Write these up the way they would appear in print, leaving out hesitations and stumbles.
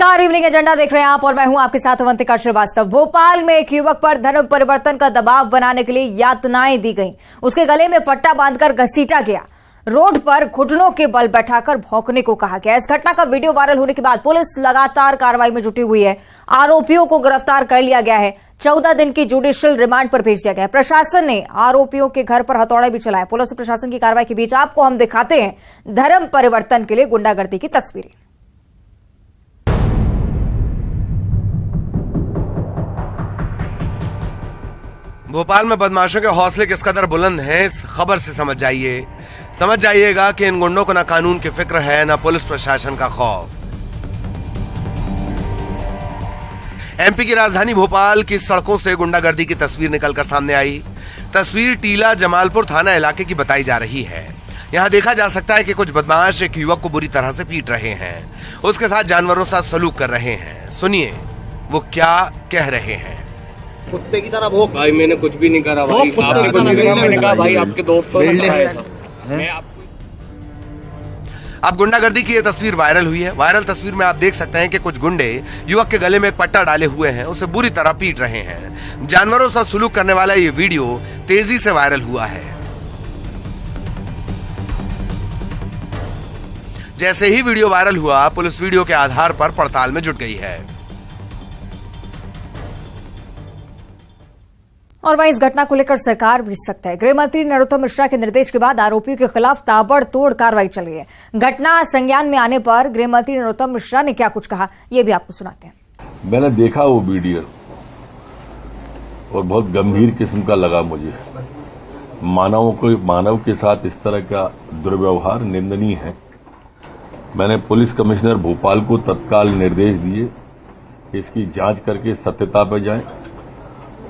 नमस्कार, evening agenda देख रहे हैं आप और मैं हूं आपके साथ अवंतिका श्रीवास्तव। भोपाल में एक युवक पर धर्म परिवर्तन का दबाव बनाने के लिए यातनाएं दी गईं। उसके गले में पट्टा बांधकर घसीटा गया, रोड पर घुटनों के बल बैठाकर भौंकने को कहा गया। इस घटना का वीडियो वायरल होने के बाद पुलिस लगातार कार्रवाई में जुटी हुई है। आरोपियों को गिरफ्तार कर लिया गया है। 14 दिन की जुडिशियल रिमांड पर भेज दिया गया है। प्रशासन ने आरोपियों के घर पर हथौड़ा भी चलाया। पुलिस और प्रशासन की कार्रवाई के बीच आपको हम दिखाते हैं धर्म परिवर्तन के लिए गुंडागर्दी की तस्वीरें। भोपाल में बदमाशों के हौसले किस कदर बुलंद हैं, इस खबर से समझ जाइएगा कि इन गुंडों को न कानून की फिक्र है, न पुलिस प्रशासन का खौफ। एमपी की राजधानी भोपाल की सड़कों से गुंडागर्दी की तस्वीर निकलकर सामने आई। तस्वीर टीला जमालपुर थाना इलाके की बताई जा रही है। यहां देखा जा सकता है कि कुछ बदमाश एक युवक को बुरी तरह से पीट रहे हैं, उसके साथ जानवरों सा सलूक कर रहे हैं। सुनिए वो क्या कह रहे हैं। कुत्ते की तरह भौंक। भाई मैंने कुछ भी नहीं करा भाई, आपने कुछ नहीं करा। मैंने कहा भाई आपके दोस्तों ने बताया था। मैं अब गुंडागर्दी की ये तस्वीर वायरल हुई है। वायरल तस्वीर में आप देख सकते हैं कि कुछ गुंडे युवक के गले में एक पट्टा डाले हुए हैं, उसे बुरी तरह पीट रहे हैं। जानवरों सा सलूक करने वाला ये वीडियो तेजी से वायरल हुआ है। जैसे ही वीडियो वायरल हुआ, पुलिस वीडियो के आधार पर पड़ताल में जुट गई है। और वहीं इस घटना को लेकर सरकार भी सख्त है। गृह मंत्री नरोत्तम मिश्रा के निर्देश के बाद आरोपियों के खिलाफ ताबड़तोड़ कार्रवाई चल रही है। घटना संज्ञान में आने पर गृह मंत्री नरोत्तम मिश्रा ने क्या कुछ कहा, ये भी आपको सुनाते हैं। मैंने देखा वो वीडियो और बहुत गंभीर किस्म का लगा मुझे। मानव के साथ इस तरह का दुर्व्यवहार निंदनीय है। मैंने पुलिस कमिश्नर भोपाल को तत्काल निर्देश दिए, इसकी जांच करके सत्यता पर जाएं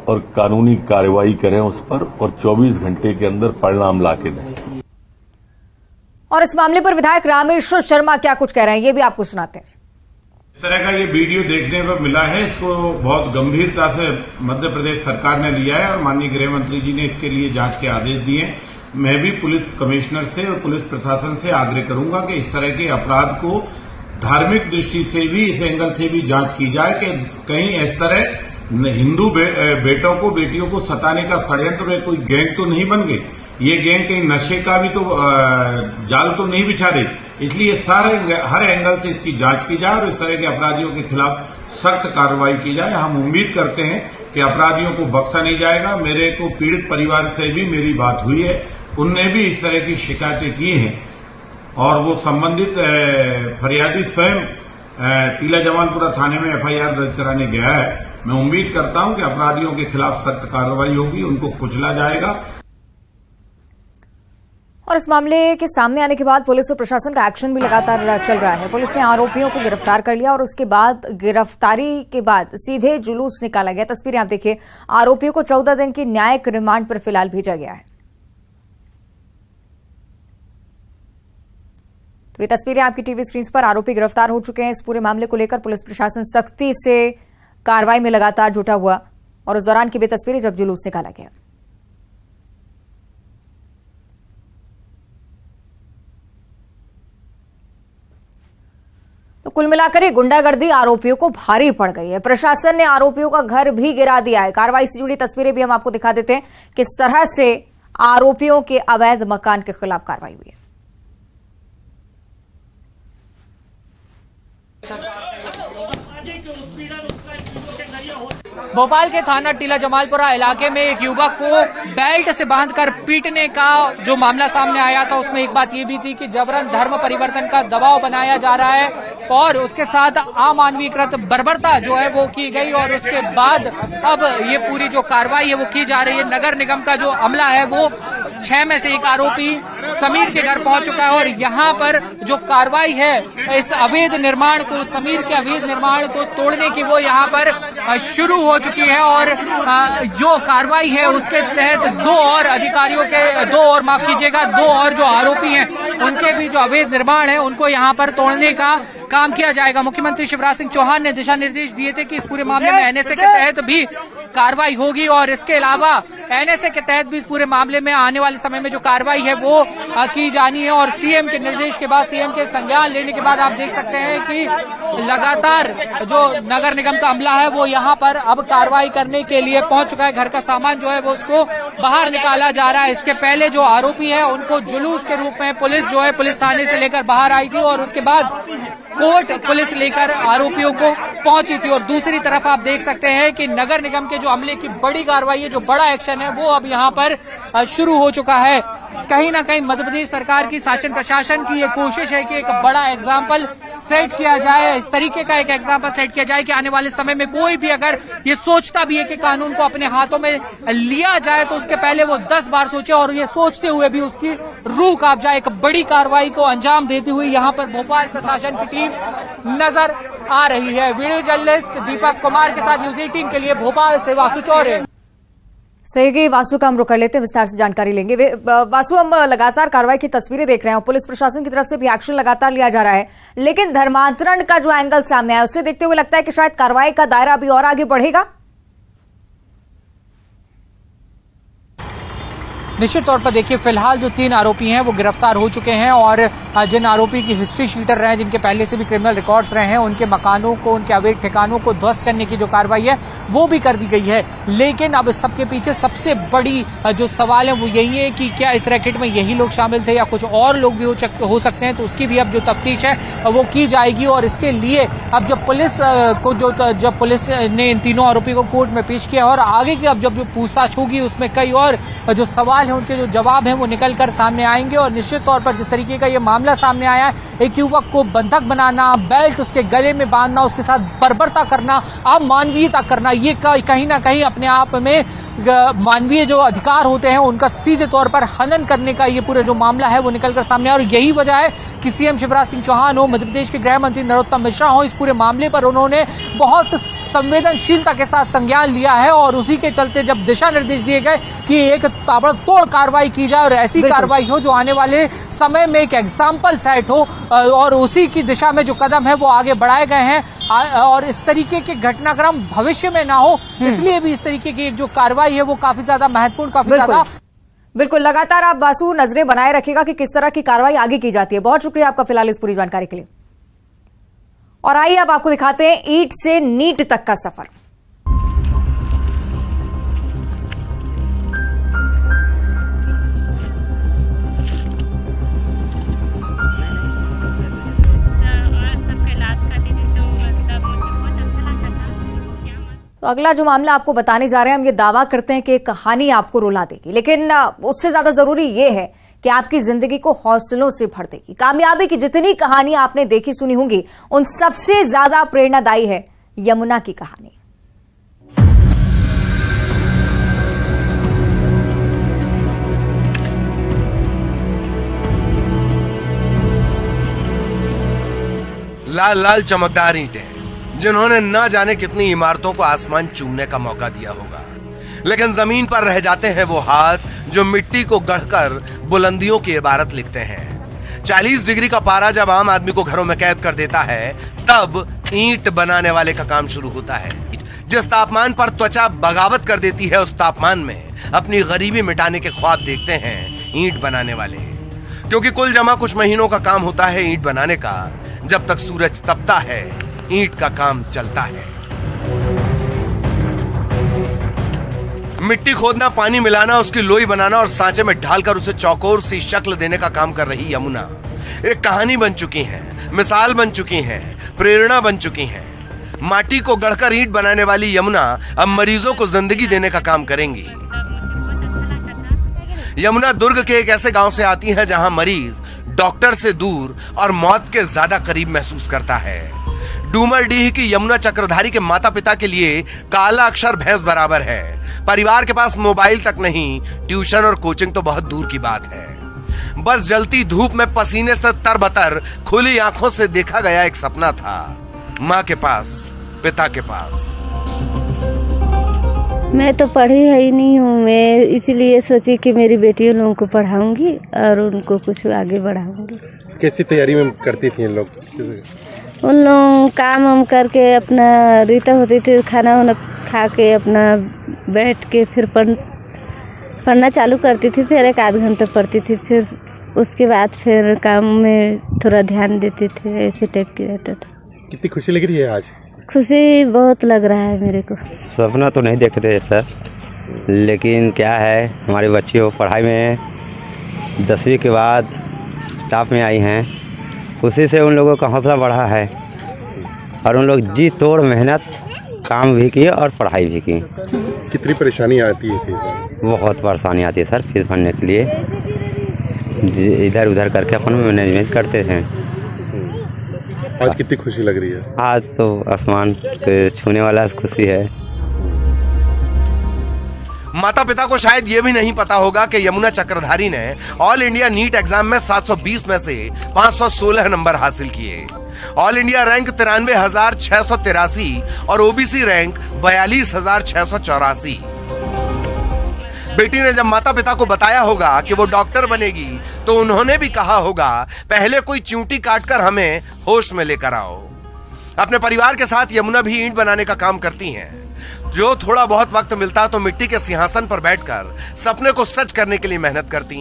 और कानूनी कार्रवाई करें उस पर, और 24 घंटे के अंदर परिणाम लाके दें। और इस मामले पर विधायक रामेश्वर शर्मा क्या कुछ कह रहे हैं, ये भी आपको सुनाते हैं। इस तरह का ये वीडियो देखने पर मिला है, इसको बहुत गंभीरता से मध्य प्रदेश सरकार ने लिया है और माननीय गृह मंत्री जी ने इसके लिए जांच के आदेश दिए। मैं भी पुलिस कमिश्नर से और पुलिस प्रशासन से आग्रह करूंगा कि इस तरह के अपराध को धार्मिक दृष्टि से भी, इस एंगल से भी जांच की जाए कि कहीं इस तरह हिंदू बेटों को, बेटियों को सताने का षड्यंत्र में कोई गैंग तो नहीं बन गई। ये गैंग कहीं नशे का भी तो जाल तो नहीं बिछा रही। इसलिए हर एंगल से इसकी जांच की जाए और इस तरह के अपराधियों के खिलाफ सख्त कार्रवाई की जाए। हम उम्मीद करते हैं कि अपराधियों को बख्शा नहीं जाएगा। मेरे को पीड़ित परिवार से भी मेरी बात हुई है, उनने भी इस तरह की शिकायतें की हैं और वो संबंधित फरियादी स्वयं टीला जमालपुरा थाने में FIR दर्ज कराने गया है। मैं उम्मीद करता हूं कि अपराधियों के खिलाफ सख्त कार्रवाई होगी, उनको कुचला जाएगा। और इस मामले के सामने आने के बाद पुलिस और प्रशासन का एक्शन भी लगातार चल रहा है। पुलिस ने आरोपियों को गिरफ्तार कर लिया और उसके बाद गिरफ्तारी के बाद सीधे जुलूस निकाला गया। तस्वीरें आप देखिए। आरोपियों को 14 दिन की न्यायिक रिमांड पर फिलहाल भेजा गया है। तो ये तस्वीरें आपकी टीवी स्क्रीन पर। आरोपी गिरफ्तार हो चुके हैं। इस पूरे मामले को लेकर पुलिस प्रशासन सख्ती से कार्रवाई में लगातार जुटा हुआ और उस दौरान की भी तस्वीरें जब जुलूस निकाला गया। तो कुल मिलाकर ये गुंडागर्दी आरोपियों को भारी पड़ गई है। प्रशासन ने आरोपियों का घर भी गिरा दिया है। कार्रवाई से जुड़ी तस्वीरें भी हम आपको दिखा देते हैं, किस तरह से आरोपियों के अवैध मकान के खिलाफ कार्रवाई हुई है। भोपाल के थाना टीला जमालपुरा इलाके में एक युवक को बेल्ट से बांधकर पीटने का जो मामला सामने आया था, उसमें एक बात ये भी थी कि जबरन धर्म परिवर्तन का दबाव बनाया जा रहा है और उसके साथ अमानवीकृत बर्बरता जो है वो की गई और उसके बाद अब ये पूरी जो कार्रवाई है वो की जा रही है। नगर निगम का जो अमला है वो 6 में से एक आरोपी समीर के घर पहुंच चुका है और यहाँ पर जो कार्रवाई है इस अवैध निर्माण को, समीर के अवैध निर्माण को तोड़ने की, वो यहाँ पर शुरू हो चुकी है और जो कार्रवाई है उसके तहत दो और जो आरोपी हैं उनके भी जो अवैध निर्माण है उनको यहाँ पर तोड़ने का काम किया जाएगा। मुख्यमंत्री शिवराज सिंह चौहान ने दिशा निर्देश दिए थे कि इस पूरे मामले में एनएसए के तहत भी कार्रवाई होगी और इसके अलावा एनएसए के तहत भी इस पूरे मामले में आने वाले समय में जो कार्रवाई है वो की जानी है। और सीएम के निर्देश के बाद, सीएम के संज्ञान लेने के बाद आप देख सकते हैं कि लगातार जो नगर निगम का अमला है वो यहाँ पर अब कार्रवाई करने के लिए पहुंच चुका है। घर का सामान जो है वो उसको बाहर निकाला जा रहा है। इसके पहले जो आरोपी है उनको जुलूस के रूप में पुलिस जो है पुलिस थाने से लेकर बाहर आई थी और उसके बाद कोर्ट पुलिस लेकर आरोपियों को पहुंची थी। और दूसरी तरफ आप देख सकते हैं कि नगर निगम के जो अमले की बड़ी कार्रवाई है, जो बड़ा एक्शन है वो अब यहाँ पर शुरू हो चुका है। कहीं ना कहीं मध्य प्रदेश सरकार की, शासन प्रशासन की ये कोशिश है कि एक बड़ा एग्जाम्पल सेट किया जाए, इस तरीके का एक एग्जाम्पल सेट किया जाए कि आने वाले समय में कोई भी अगर ये सोचता भी है कि कानून को अपने हाथों में लिया जाए तो उसके पहले वो 10 बार सोचे और ये सोचते हुए भी उसकी रूह कांप जाए। एक बड़ी कार्रवाई को अंजाम देती हुई यहाँ पर भोपाल प्रशासन की टीम नजर आ रही है। वीडियो जर्नलिस्ट दीपक कुमार के साथ न्यूज 18 के लिए भोपाल से वासु चौरे। सही, वासु का हम रुक कर लेते हैं, विस्तार से जानकारी लेंगे। वासु, हम लगातार कार्रवाई की तस्वीरें देख रहे हैं, पुलिस प्रशासन की तरफ से भी एक्शन लगातार लिया जा रहा है, लेकिन धर्मांतरण का जो एंगल सामने आया उसे देखते हुए लगता है कि शायद कार्रवाई का दायरा अभी और आगे बढ़ेगा। निश्चित तौर पर देखिए, फिलहाल जो 3 आरोपी हैं वो गिरफ्तार हो चुके हैं और जिन आरोपी की हिस्ट्री शीटर रहे हैं, जिनके पहले से भी क्रिमिनल रिकॉर्ड्स रहे हैं, उनके मकानों को, उनके अवैध ठिकानों को ध्वस्त करने की जो कार्रवाई है वो भी कर दी गई है। लेकिन अब सबके पीछे सबसे बड़ी जो सवाल है वो यही है कि क्या इस रैकेट में यही लोग शामिल थे या कुछ और लोग भी हो सकते हैं। तो उसकी भी अब जो तफ्तीश है वो की जाएगी और इसके लिए अब जब पुलिस को जब पुलिस ने इन तीनों आरोपी को कोर्ट में पेश किया और आगे की अब जब जो पूछताछ होगी उसमें कई और जो सवाल है उनके जो जवाब हैं वो निकल कर सामने आएंगे। और निश्चित तौर पर जिस तरीके का ये मामला सामने आया है, एक युवक को बंधक बनाना, बेल्ट उसके गले में बांधना, उसके साथ बर्बरता करना, अमानवीयता करना, ये कहीं ना कहीं अपने आप में मानवीय जो अधिकार होते हैं उनका सीधे तौर पर हनन करने का ये पूरा जो मामला है वो निकल कर सामने आया। और यही वजह है कि सीएम शिवराज सिंह चौहान हो, मध्य प्रदेश के गृह मंत्री नरोत्तम मिश्रा हो, इस पूरे मामले पर उन्होंने बहुत संवेदनशीलता के साथ संज्ञान लिया है और उसी के चलते जब दिशा निर्देश दिए गए कि एक ताबड़तोड़ कार्रवाई की जाए और ऐसी कार्रवाई हो जो आने वाले समय में एक एग्जाम्पल सेट हो और उसी की दिशा में जो कदम है वो आगे बढ़ाए गए हैं और इस तरीके के घटनाक्रम भविष्य में ना हो, इसलिए भी इस तरीके की जो कार्रवाई है वो काफी ज्यादा महत्वपूर्ण, काफी ज्यादा। बिल्कुल, लगातार आप वासु नजरें बनाए रखिएगा कि किस तरह की कार्रवाई आगे की जाती है। बहुत शुक्रिया आपका फिलहाल इस पूरी जानकारी के लिए। और आइए अब आपको दिखाते हैं ईंट से नीट तक का सफर। तो अगला जो मामला आपको बताने जा रहे हैं, हम ये दावा करते हैं कि कहानी आपको रुला देगी, लेकिन उससे ज्यादा जरूरी ये है कि आपकी जिंदगी को हौसलों से भर देगी। कामयाबी की जितनी कहानी आपने देखी सुनी होंगी, उन सबसे ज्यादा प्रेरणादायी है यमुना की कहानी। लाल लाल चमकदार ईंटें, जिन्होंने न जाने कितनी इमारतों को आसमान चूमने का मौका दिया होगा, लेकिन जमीन पर रह जाते हैं वो हाथ जो मिट्टी को गढ़कर बुलंदियों की इबारत लिखते हैं। 40 डिग्री का पारा जब आम आदमी को घरों में कैद कर देता है, तब ईंट बनाने वाले का काम शुरू होता है। जिस तापमान पर त्वचा बगावत कर देती है, उस तापमान में अपनी गरीबी मिटाने के ख्वाब देखते हैं ईंट बनाने वाले। क्योंकि कुल जमा कुछ महीनों का काम होता है ईंट बनाने का। जब तक सूरज तपता है, ईंट का काम चलता है। मिट्टी खोदना, पानी मिलाना, उसकी लोई बनाना और सांचे में ढालकर उसे चौकोर सी शक्ल देने का काम कर रही यमुना एक कहानी बन चुकी है, मिसाल बन चुकी है, प्रेरणा बन चुकी है। माटी को गढ़कर ईंट बनाने वाली यमुना अब मरीजों को जिंदगी देने का काम करेंगी। यमुना दुर्ग के एक ऐसे गांव से आती है जहां मरीज डॉक्टर से दूर और मौत के ज्यादा करीब महसूस करता है। डूमरडीह की यमुना चक्रधारी के माता पिता के लिए काला अक्षर भैंस बराबर है। परिवार के पास मोबाइल तक नहीं, ट्यूशन और कोचिंग तो बहुत दूर की बात है। बस जलती धूप में पसीने से तरबतर खुली आंखों से देखा गया एक सपना था, मां के पास, पिता के पास। मैं तो पढ़ी है ही नहीं हूँ। मैं इसलिए सोची कि मेरी बेटियों लोगों को पढ़ाऊंगी और उनको कुछ आगे बढ़ाऊंगी। कैसी तैयारी में करती थी इन लोग? उन लोग काम वाम करके अपना रीता होती थी, खाना वाना खा के अपना बैठ के फिर पढ़ना चालू करती थी। फिर 1 आध घंटा पढ़ती थी, फिर उसके बाद फिर काम में थोड़ा ध्यान देती थी। ऐसे टाइप की रहता था। कितनी खुशी लग रही है आज? खुशी बहुत लग रहा है मेरे को। सपना तो नहीं देखते थे सर, लेकिन क्या है, हमारी बच्ची हो पढ़ाई में 10वीं के बाद टॉप में आई हैं। उसी से उन लोगों का हौसला बढ़ा है और उन लोग जी तोड़ मेहनत काम भी किए और पढ़ाई भी की। कितनी परेशानी आती है फिर? बहुत परेशानी आती है सर फीस भरने के लिए। इधर उधर करके अपन मैनेजमेंट करते हैं। आज कितनी खुशी लग रही है? आज तो आसमान पे छूने वाला खुशी है। माता पिता को शायद यह भी नहीं पता होगा कि यमुना चक्रधारी ने ऑल इंडिया नीट एग्जाम में 720 में से 516 नंबर हासिल किए। ऑल इंडिया रैंक 93,683 और ओबीसी रैंक 42,684। बेटी ने जब माता पिता को बताया होगा कि वो डॉक्टर बनेगी तो उन्होंने भी कहा होगा, पहले कोई चूंटी काटकर हमें होश में लेकर आओ। अपने परिवार के साथ यमुना भी ईंट बनाने का काम करती हैं। जो थोड़ा बहुत वक्त मिलता तो मिट्टी के सिंहासन पर बैठकर सपने को सच करने के लिए मेहनत करती।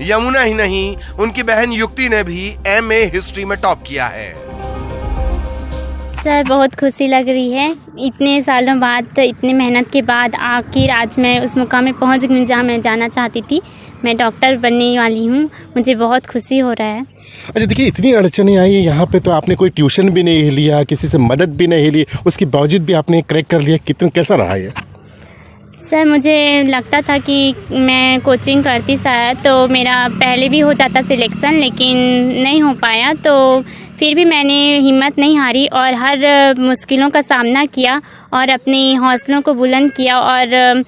यमुना ही नहीं, उनकी बहन युक्ति ने भी MA हिस्ट्री में टॉप किया है। सर बहुत खुशी लग रही है। इतने सालों बाद, इतनी मेहनत के बाद आखिर आज मैं उस मुकाम में पहुंच गई जहां मैं जाना चाहती थी। मैं डॉक्टर बनने वाली हूं। मुझे बहुत खुशी हो रहा है। अच्छा देखिए, इतनी अड़चनें आई यहाँ पे तो आपने कोई ट्यूशन भी नहीं लिया, किसी से मदद भी नहीं ली, उसके बावजूद भी आपने क्रैक कर लिया। कितना कैसा रहा ये? सर मुझे लगता था कि मैं कोचिंग करती शायद तो मेरा पहले भी हो जाता सिलेक्शन, लेकिन नहीं हो पाया। तो फिर भी मैंने हिम्मत नहीं हारी और हर मुश्किलों का सामना किया और अपनी हौसलों को बुलंद किया और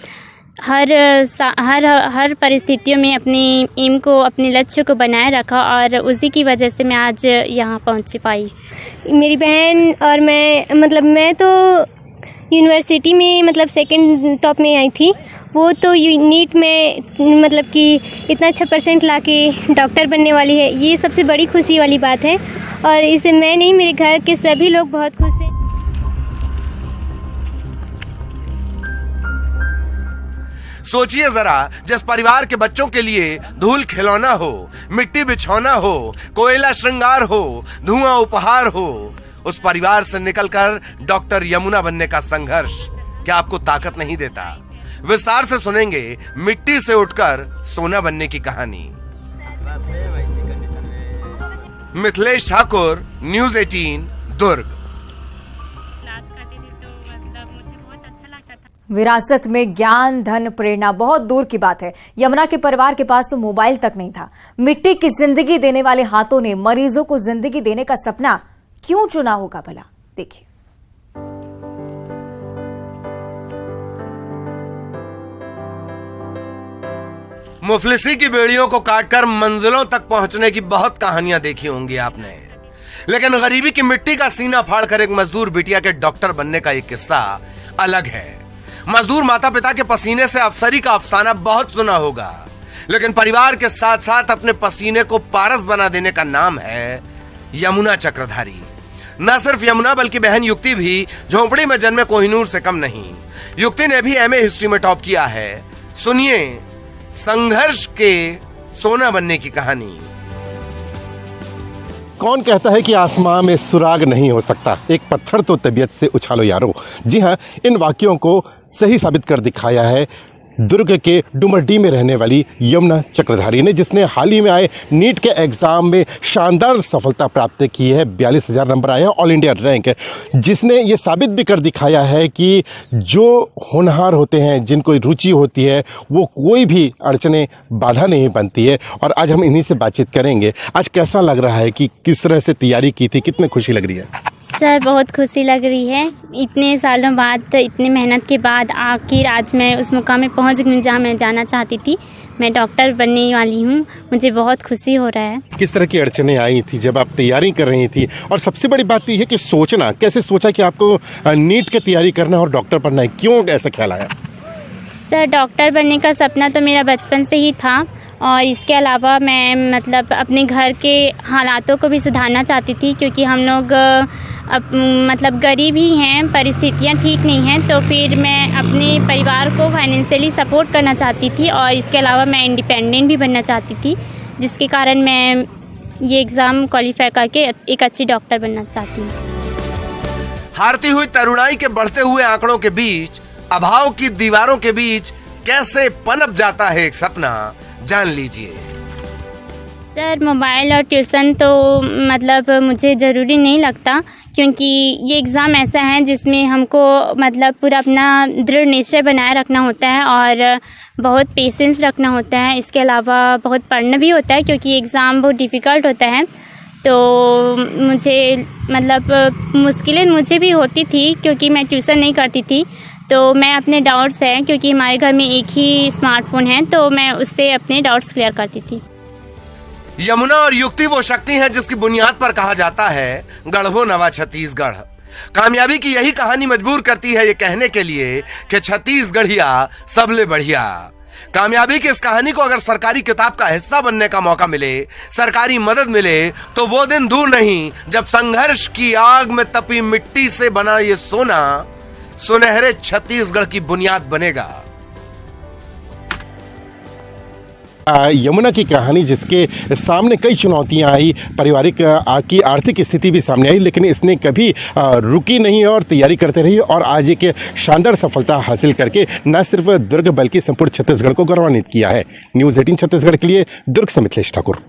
हर परिस्थितियों में अपनी एम को, अपने लक्ष्य को बनाए रखा और उसी की वजह से मैं आज यहाँ पहुँच पाई। मेरी बहन और मैं तो यूनिवर्सिटी में 2nd टॉप में आई थी। वो तो नीट में कि इतना अच्छा % लाके डॉक्टर बनने वाली है। ये सबसे बड़ी खुशी वाली बात है और इससे मैं नहीं, मेरे घर के सभी लोग बहुत खुश हैं। सोचिए जरा, जिस परिवार के बच्चों के लिए धूल खिलौना हो, मिट्टी बिछौना हो, कोयला श्रृंगार हो, धुआं उपहार हो, उस परिवार से निकलकर डॉक्टर यमुना बनने का संघर्ष क्या आपको ताकत नहीं देता? विस्तार से सुनेंगे मिट्टी से उठकर सोना बनने की कहानी। मिथिलेश ठाकुर, न्यूज़ 18, दुर्ग। विरासत में ज्ञान, धन, प्रेरणा बहुत दूर की बात है। यमुना के परिवार के पास तो मोबाइल तक नहीं था। मिट्टी की जिंदगी देने वाले हाथों ने मरीजों को जिंदगी देने का सपना क्यों चुना होगा भला? देखिए। मुफलिसी की बेड़ियों को काटकर मंजिलों तक पहुंचने की बहुत कहानियां देखी होंगी आपने, लेकिन गरीबी की मिट्टी का सीना फाड़कर एक मजदूर बिटिया के डॉक्टर बनने का एक किस्सा अलग है। मजदूर माता पिता के पसीने से अफसरी का अफसाना बहुत सुना होगा, लेकिन परिवार के साथ साथ अपने पसीने को पारस बना देने का नाम है यमुना चक्रधारी। न सिर्फ यमुना बल्कि बहन युक्ति भी झोंपड़ी में जन्मे कोहिनूर से कम नहीं। युक्ति ने भी MA हिस्ट्री में टॉप किया है। सुनिए संघर्ष के सोना बनने की कहानी। कौन कहता है कि आसमां में सुराग नहीं हो सकता? एक पत्थर तो तबीयत से उछालो यारो। जी हाँ, इन वाक्यों को सही साबित कर दिखाया है दुर्ग के डुमरडी में रहने वाली यमुना चक्रधारी ने, जिसने हाल ही में आए नीट के एग्जाम में शानदार सफलता प्राप्त की है। 42,000 नंबर आए हैं, ऑल इंडिया रैंक है, जिसने ये साबित भी कर दिखाया है कि जो होनहार होते हैं, जिनको रुचि होती है, वो कोई भी अड़चने बाधा नहीं बनती है। और आज हम इन्हीं से बातचीत करेंगे। आज कैसा लग रहा है कि किस तरह से तैयारी की थी, कितनी खुशी लग रही है? सर बहुत खुशी लग रही है। इतने सालों बाद, इतनी मेहनत के बाद आखिर आज मैं उस मुकाम में पहुंच गई जहां मैं जाना चाहती थी। मैं डॉक्टर बनने वाली हूं। मुझे बहुत खुशी हो रहा है। किस तरह की अड़चनें आई थी जब आप तैयारी कर रही थी? और सबसे बड़ी बात यह है कि कैसे सोचा कि आपको नीट की तैयारी करना है और डॉक्टर बनना है? क्यों ऐसा ख्याल आया? सर डॉक्टर बनने का सपना तो मेरा बचपन से ही था और इसके अलावा मैं मतलब अपने घर के हालातों को भी सुधारना चाहती थी क्योंकि हम लोग मतलब गरीब ही हैं, परिस्थितियां ठीक नहीं हैं, तो फिर मैं अपने परिवार को फाइनेंशियली सपोर्ट करना चाहती थी और इसके अलावा मैं इंडिपेंडेंट भी बनना चाहती थी, जिसके कारण मैं ये एग्ज़ाम क्वालिफाई करके एक अच्छी डॉक्टर बनना चाहती हूँ। हारती हुई तरुणाई के बढ़ते हुए आंकड़ों के बीच, अभाव की दीवारों के बीच कैसे पनप जाता है एक सपना, जान लीजिए। सर मोबाइल और ट्यूशन तो मतलब मुझे ज़रूरी नहीं लगता क्योंकि ये एग्ज़ाम ऐसा है जिसमें हमको मतलब पूरा अपना दृढ़ निश्चय बनाए रखना होता है और बहुत पेशेंस रखना होता है। इसके अलावा बहुत पढ़ना भी होता है क्योंकि एग्ज़ाम बहुत डिफ़िकल्ट होता है। तो मुझे मतलब मुश्किलें मुझे भी होती थी क्योंकि मैं ट्यूशन नहीं करती थी, तो मैं अपने डाउट्स हैं क्योंकि हमारे घर में एक ही स्मार्टफोन है तो मैं उससे अपने डाउट्स क्लियर करती थी। यमुना और युक्ति वो शक्ति है जिसकी बुनियाद पर कहा जाता है गढ़वो नवा छत्तीसगढ़। कामयाबी की यही कहानी मजबूर करती है ये कहने के लिए कि छत्तीसगढ़िया सबले बढ़िया। कामयाबी की इस कहानी को अगर सरकारी किताब का हिस्सा बनने का मौका मिले, सरकारी मदद मिले, तो वो दिन दूर नहीं जब संघर्ष की आग में तपी मिट्टी से बना ये सोना सुनहरे छत्तीसगढ़ की बुनियाद बनेगा। यमुना की कहानी जिसके सामने कई चुनौतियां आई, पारिवारिक की आर्थिक स्थिति भी सामने आई, लेकिन इसने कभी रुकी नहीं और तैयारी करते रही और आज एक शानदार सफलता हासिल करके न सिर्फ दुर्ग बल्कि संपूर्ण छत्तीसगढ़ को गौरवान्वित किया है। न्यूज़ 18 छत्तीसगढ़ के लिए दुर्ग से मिथिलेश ठाकुर।